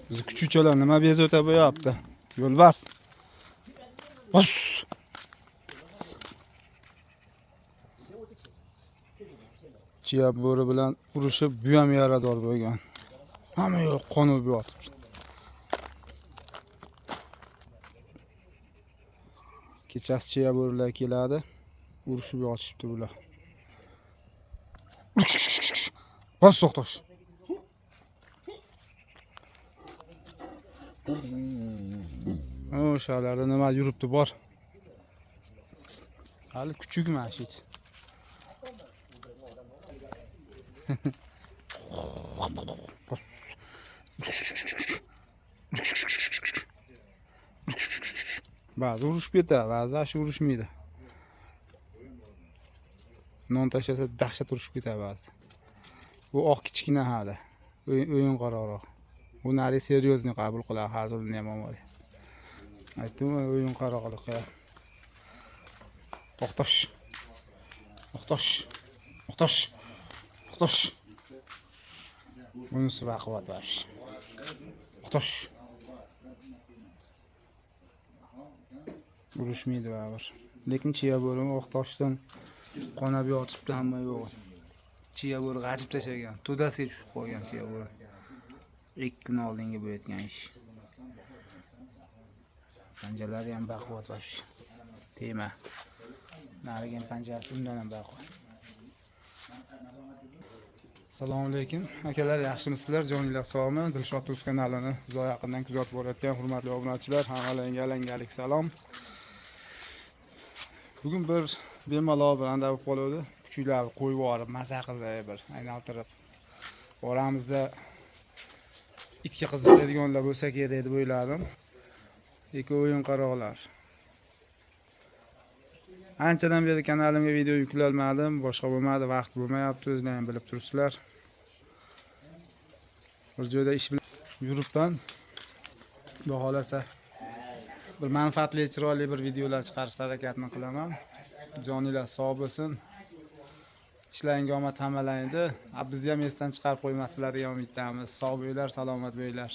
Bizi kuchuvchilar nima bezovta bo'lyapti? Yo'lbars. Bos. Chiya bo'ri bilan urushib, bu ham yarador bo'lgan. Hamma yo'q qonib yotibdi. Kechasi chiya bo'rilar keladi, urushib yotishibdi bular. Bos to'xtash. O'shalarda nima yuribdi bor. Hali kuchukman shit. Ba'zi urushib ketadi, ba'zi ashi urushmaydi. Non tashlasa dahshat urushib ketadi ba'zi. Bu oq kichkina hali. O'yin qaroroq. Bu nari seryozni qabul qiladi, hazilni ham oladi. Aytdim, o'yin qaroroqlik qiladi. To'xtash. To'xtash. To'xtash. To'xtash. Bunisi baquvvat bo'lish. To'xtash. Urushmaydi baribir. Lekin chiya bo'ri o'qtoshdan qonab yotibdi, hamma yo'q. Chiya bo'ri g'ajib tashlagan, to'dasiga tushib qolgan chiya bo'ri. 2 kun oldingi bo'layotgan ish. Panjalari ham baquvvat bo'lish. Tema. Narigan panjasi undan ham baquvvat. Assalomu alaykum. Akalar, yaxshimisizlar? Joninglar sog'mi? Dilshod Uz kanalini uzoq yaqindan kuzatib borayotgan hurmatli obunachilar, hammalarga alangalik salom. Bugun bir bemalol branda bo'lib qoldi. Kuchuklar qo'yib yuborib, maza qildi bir aylantirib. Oramizda itga qiziqadiganlar bo'lsa kerak deb o'yladim. Lekin o'yin qaroqlar. Anchadan beri kanalimga video yuklanmadim, boshqa bo'lmadi, vaqt bo'lmayapti, o'zinglar ham bilib turibsizlar. Bir joyda ish bilan yuribman. Xudo xolasa bir manfaatli, chiroyli bir videolar chiqarishga harakatni qilaman. Joninglar sog' bo'lsin. Ishlaringizga omad hammalaydi. Bizni ham esdan chiqarib qo'ymasliklarini ham aytamiz. Sog' bo'linglar, salomat bo'linglar.